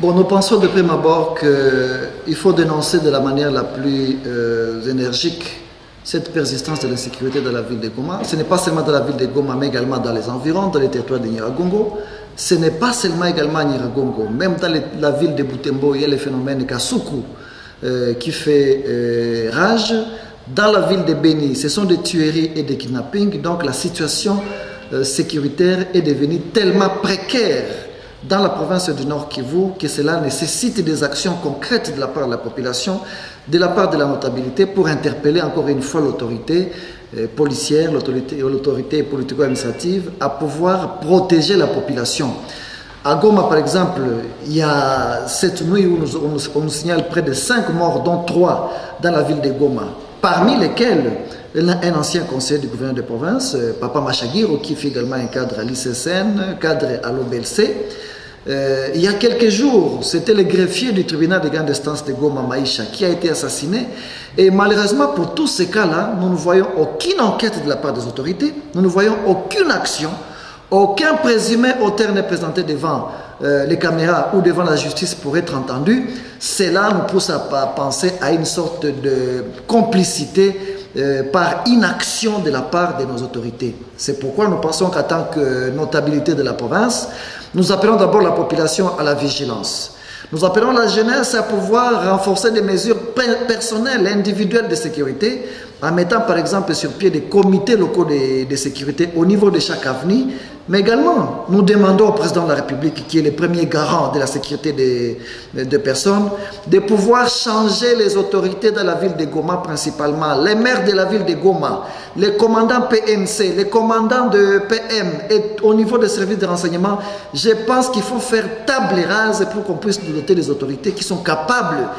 Bon, nous pensons de prime abord qu'il faut dénoncer de la manière la plus énergique cette persistance de l'insécurité dans la ville de Goma. Ce n'est pas seulement dans la ville de Goma, mais également dans les environs, dans les territoires de Nyiragongo. Ce n'est pas seulement également à Nyiragongo. Même dans la ville de Butembo, il y a le phénomène Kasuku qui fait rage. Dans la ville de Beni, ce sont des tueries et des kidnappings. Donc la situation sécuritaire est devenue tellement précaire dans la province du Nord Kivu que cela nécessite des actions concrètes de la part de la population, de la part de la notabilité pour interpeller encore une fois l'autorité policière, l'autorité politico-administrative à pouvoir protéger la population. À Goma, par exemple, il y a cette nuit où on nous signale près de 5 morts, dont 3 dans la ville de Goma, parmi lesquels un ancien conseiller du gouverneur de province, Papa Machagiro, qui fait également un cadre à l'ICSN, cadre à l'OBLC. Il y a quelques jours, c'était le greffier du tribunal de grande instance de Goma, Maïcha, qui a été assassiné. Et malheureusement, pour tous ces cas-là, nous ne voyons aucune enquête de la part des autorités, nous ne voyons aucune action, aucun présumé auteur n'est présenté devant les caméras ou devant la justice pour être entendu. Cela nous pousse à penser à une sorte de complicité par inaction de la part de nos autorités. C'est pourquoi nous pensons qu'en tant que notabilité de la province, nous appelons d'abord la population à la vigilance. Nous appelons la jeunesse à pouvoir renforcer des mesures personnelles et individuelles de sécurité en mettant par exemple sur pied des comités locaux de sécurité au niveau de chaque avenue. Mais également, nous demandons au président de la République, qui est le premier garant de la sécurité des personnes, de pouvoir changer les autorités dans la ville de Goma principalement, les maires de la ville de Goma, les commandants PMC, les commandants de PM et au niveau des services de renseignement. Je pense qu'il faut faire table rase pour qu'on puisse nous doter des autorités qui sont capables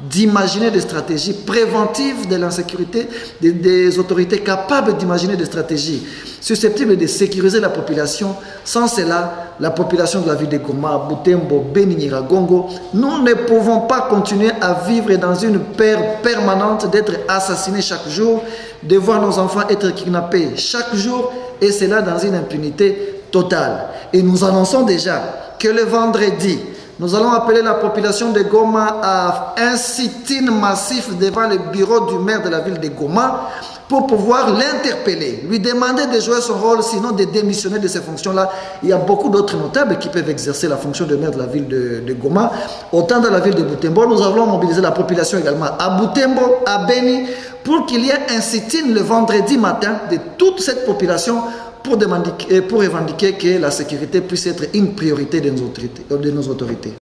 d'imaginer des stratégies préventives de l'insécurité, des autorités capables d'imaginer des stratégies susceptibles de sécuriser la population. Sans cela, la population de la ville de Goma, Butembo, Beni, Nyiragongo, nous ne pouvons pas continuer à vivre dans une peur permanente d'être assassinés chaque jour, de voir nos enfants être kidnappés chaque jour, et cela dans une impunité totale. Et nous annonçons déjà que le vendredi, nous allons appeler la population de Goma à un sit-in massif devant le bureau du maire de la ville de Goma pour pouvoir l'interpeller, lui demander de jouer son rôle, sinon de démissionner de ces fonctions-là. Il y a beaucoup d'autres notables qui peuvent exercer la fonction de maire de la ville de Goma. Autant dans la ville de Butembo, nous allons mobiliser la population également à Butembo, à Beni, pour qu'il y ait un sit-in le vendredi matin de toute cette population pour revendiquer que la sécurité puisse être une priorité de nos autorités.